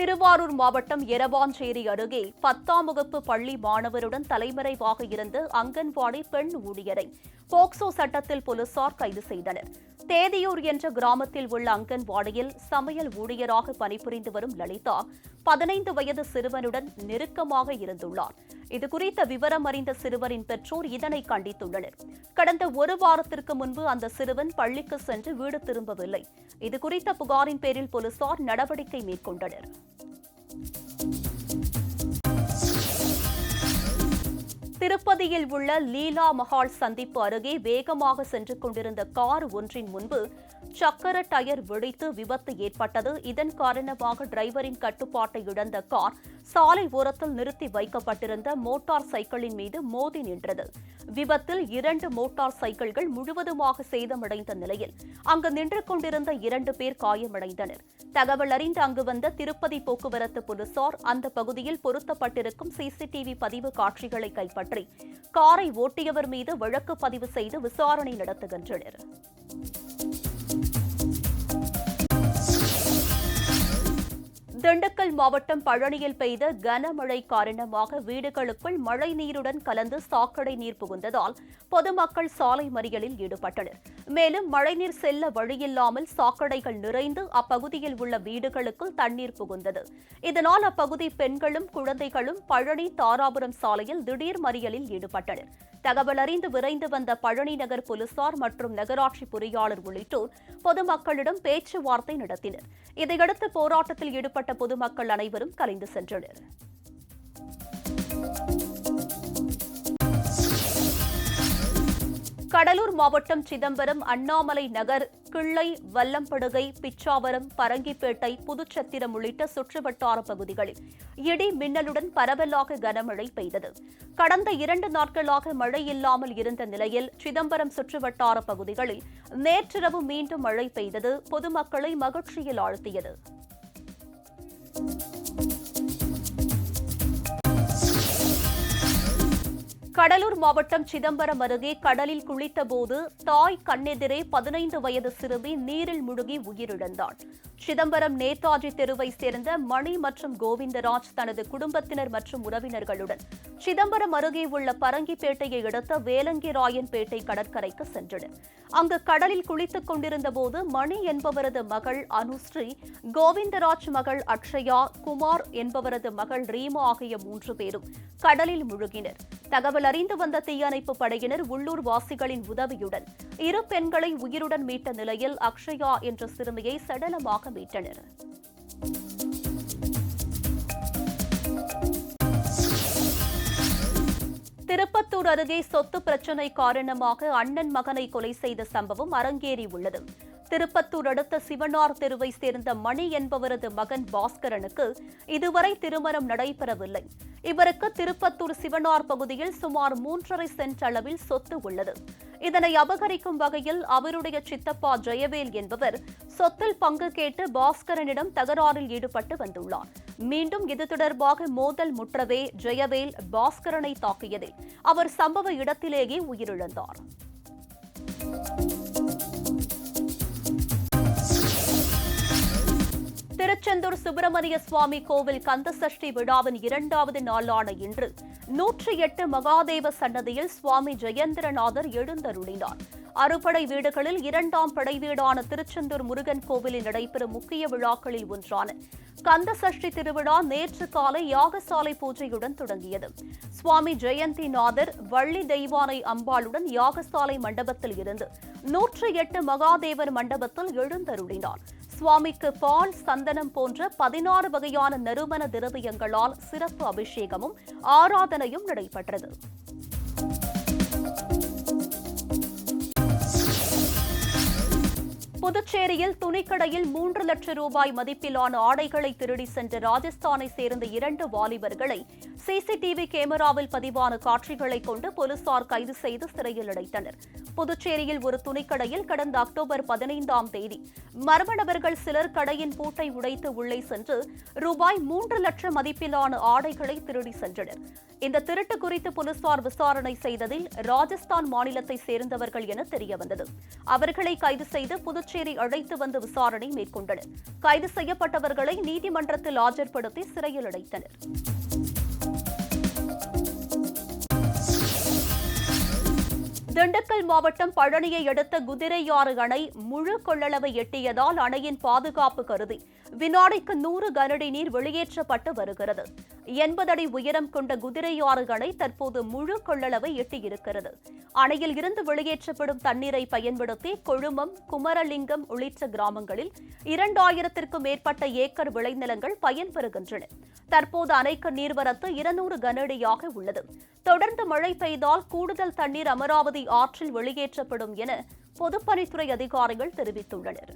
திருவாரூர் மாவட்டம் எரவாஞ்சேரி அருகே 10ஆம் வகுப்பு பள்ளி மாணவருடன் தலைமறைவாக இருந்த அங்கன்வாடி பெண் ஊழியரை போக்சோ சட்டத்தில் போலீசார் கைது செய்தனர். தேதியூர் என்ற கிராமத்தில் உள்ள அங்கன்வாடியில் சமையல் ஊழியராக பணிபுரிந்து வரும் லலிதா 15 வயது சிறுவனுடன் நெருக்கமாக இருந்துள்ளார். இதுகுறித்த விவரம் அறிந்த சிறுவரின் பெற்றோர் இதனை கண்டித்துள்ளனர். கடந்த ஒரு வாரத்திற்கு முன்பு அந்த சிறுவன் பள்ளிக்கு சென்று வீடு திரும்பவில்லை. இதுகுறித்த புகாரின் பேரில் போலீசார் நடவடிக்கை மேற்கொண்டனர். திருப்பதியில் உள்ள லீலா மஹால் சந்திப்பு அருகே வேகமாக சென்று கொண்டிருந்த கார் ஒன்றின் முன்பு சக்கர டயர் வெடித்து விபத்து ஏற்பட்டது. இதன் காரணமாக டிரைவரின் கட்டுப்பாட்டை இழந்த கார் சாலை ஓரத்தில் நிறுத்தி வைக்கப்பட்டிருந்த மோட்டார் சைக்கிளின் மீது மோதி நின்றது. விபத்தில் 2 மோட்டார் சைக்கிள்கள் முழுவதுமாக சேதமடைந்த நிலையில் அங்கு நின்று கொண்டிருந்த 2 பேர் காயமடைந்தனர். தகவல் அறிந்து அங்கு வந்த திருப்பதி போக்குவரத்து போலீசார் அந்த பகுதியில் பொருத்தப்பட்டிருக்கும் சிசிடிவி பதிவு காட்சிகளை கைப்பற்றி காரை ஓட்டியவர் மீது வழக்கு பதிவு செய்து விசாரணை நடத்துகின்றனர். திண்டுக்கல் மாவட்டம் பழனியில் பெய்த கனமழை காரணமாக வீடுகளுக்குள் மழை நீருடன் கலந்து சாக்கடை நீர் புகுந்ததால் பொதுமக்கள் சாலை மறியலில் ஈடுபட்டனர். மேலும் மழைநீர் செல்ல வழியில்லாமல் சாக்கடைகள் நிறைந்து அப்பகுதியில் உள்ள வீடுகளுக்குள் தண்ணீர் புகுந்தது. இதனால் அப்பகுதி பெண்களும் குழந்தைகளும் பழனி தாராபுரம் சாலையில் திடீர் மறியலில் ஈடுபட்டனர். தகவல் அறிந்து விரைந்து வந்த பழனி நகர் போலீசார் மற்றும் நகராட்சி பொறியாளர் உள்ளிட்டோர் பொதுமக்களிடம் பேச்சுவார்த்தை நடத்தினர். இதையடுத்து போராட்டத்தில் ஈடுபட்ட பொதுமக்கள் அனைவரும் கலைந்து சென்றனர். கடலூர் மாவட்டம் சிதம்பரம், அண்ணாமலை நகர், கிள்ளை, வல்லம்படுகை, பிச்சாவரம், பரங்கிப்பேட்டை, புதுச்சத்திரம் உள்ளிட்ட சுற்றுவட்டார பகுதிகளில் இடி மின்னலுடன் பரவலாக கனமழை பெய்தது. கடந்த 2 நாட்களாக மழை இல்லாமல் இருந்த நிலையில் சிதம்பரம் சுற்றுவட்டார பகுதிகளில் நேற்றிரவு மீண்டும் மழை பெய்தது பொதுமக்களை மகிழ்ச்சியில் ஆழ்த்தியது. கடலூர் மாவட்டம் சிதம்பரம் அருகே கடலில் குளித்தபோது தாய் கண்ணெதிரே 15 வயது சிறுமி நீரில் முழுகி உயிரிழந்தார். சிதம்பரம் நேதாஜி தெருவை சேர்ந்த மணி மற்றும் கோவிந்தராஜ் தனது குடும்பத்தினர் மற்றும் உறவினர்களுடன் சிதம்பரம் அருகே உள்ள பரங்கிப்பேட்டையை அடுத்த வேலங்கிராயன்பேட்டை கடற்கரைக்கு சென்றனர். அங்கு கடலில் குளித்துக் கொண்டிருந்த போது மணி என்பவரது மகள் அனுஸ்ரீ, கோவிந்தராஜ் மகள் அக்ஷயா, குமார் என்பவரது மகள் ரீமா ஆகிய 3 பேரும் கடலில் முழுகினர். தகவல் அறிந்து வந்த தீயணைப்பு படையினர் உள்ளூர் வாசிகளின் உதவியுடன் 2 பெண்களை உயிருடன் மீட்ட நிலையில் அக்ஷயா என்ற சிறுமியை சடலமாக மீட்டனர். திருப்பத்தூர் அருகே சொத்து பிரச்சினை காரணமாக அண்ணன் மகனை கொலை செய்த சம்பவம் அரங்கேறியுள்ளது. திருப்பத்தூர் அடுத்த சிவனார் தெருவை சேர்ந்த மணி என்பவரது மகன் பாஸ்கரனுக்கு இதுவரை திருமணம் நடைபெறவில்லை. இவருக்கு திருப்பத்தூர் சிவனார் பகுதியில் சுமார் 3.5 சென்ட் அளவில் சொத்து உள்ளது. இதனை அபகரிக்கும் வகையில் அவருடைய சித்தப்பா ஜெயவேல் என்பவர் சொத்தில் பங்கு கேட்டு பாஸ்கரனிடம் தகராறில் ஈடுபட்டு வந்துள்ளார். மீண்டும் இது தொடர்பாக மோதல் முற்றவே ஜெயவேல் பாஸ்கரனை தாக்கியதில் அவர் சம்பவ இடத்திலேயே உயிரிழந்தார். திருச்செந்தூர் சுப்பிரமணிய சுவாமி கோவில் கந்தசஷ்டி விழாவின் 2வது நாளான இன்று 108 மகாதேவ சன்னதியில் சுவாமி ஜெயேந்திரநாதர் எழுந்தருளினார். அறுபடை வீடுகளில் 2ஆம் படை வீடான திருச்செந்தூர் முருகன் கோவிலில் நடைபெறும் முக்கிய விழாக்களில் ஒன்றான கந்தசஷ்டி திருவிழா நேற்று காலை யாகசாலை பூஜையுடன் தொடங்கியது. சுவாமி ஜெயந்திநாதர் வள்ளி தெய்வானை அம்பாளுடன் யாகசாலை மண்டபத்தில் இருந்து 108 மகாதேவர் மண்டபத்தில் எழுந்தருளினார். சுவாமிக்கு பால், சந்தனம் போன்ற 16 வகையான நறுமண திரவியங்களால் சிறப்பு அபிஷேகமும் ஆராதனையும் நடைபெற்றது. புதுச்சேரியில் துணிக்கடையில் 3 லட்சம் ரூபாய் மதிப்பிலான ஆடைகளை திருடி சென்ற ராஜஸ்தானை சேர்ந்த 2 வாலிபர்களை சிசிடிவி கேமராவில் பதிவான காட்சிகளை கொண்டு போலீசார் கைது செய்து சிறையில் அடைத்தனர். புதுச்சேரியில் ஒரு துணிக்கடையில் கடந்த அக்டோபர் 15ஆம் தேதி மர்ம நபர்கள் சிலர் கடையின் பூட்டை உடைத்து உள்ளே சென்று ரூபாய் 3 லட்சம் மதிப்பிலான ஆடைகளை திருடி சென்றனர். இந்த திருட்டு குறித்து போலீசார் விசாரணை செய்ததில் ராஜஸ்தான் மாநிலத்தை சேர்ந்தவர்கள் என தெரியவந்தது. அவர்களை கைது செய்து புதுச்சேரி அழைத்து வந்து விசாரணை மேற்கொண்டனர். கைது செய்யப்பட்டவர்களை நீதிமன்றத்தில் ஆஜர்படுத்தி சிறையில் அடைத்தனர். திண்டுக்கல் மாவட்டம் பழனியை அடுத்த குதிரையாறு அணை முழு கொள்ளளவை எட்டியதால் அணையின் பாதுகாப்பு கருதி வினாடிக்கு 100 கனஅடி நீர் வெளியேற்றப்பட்டு வருகிறது. 80 அடி உயரம் கொண்ட குதிரையாறு அணை தற்போது முழு கொள்ளளவை எட்டியிருக்கிறது. அணையில் இருந்து வெளியேற்றப்படும் தண்ணீரை பயன்படுத்தி கொழுமம், குமரலிங்கம் உள்ளிட்ட கிராமங்களில் 2000த்திற்கும் மேற்பட்ட ஏக்கர் விளைநிலங்கள் பயன்பெறுகின்றன. தற்போது அணைக்கு நீர்வரத்து 200 கனஅடியாக உள்ளது. தொடர்ந்து மழை பெய்தால் கூடுதல் தண்ணீர் அமராவதி ஆற்றில் வெளியேற்றப்படும் என பொதுப்பணித்துறை அதிகாரிகள் தெரிவித்துள்ளனர்.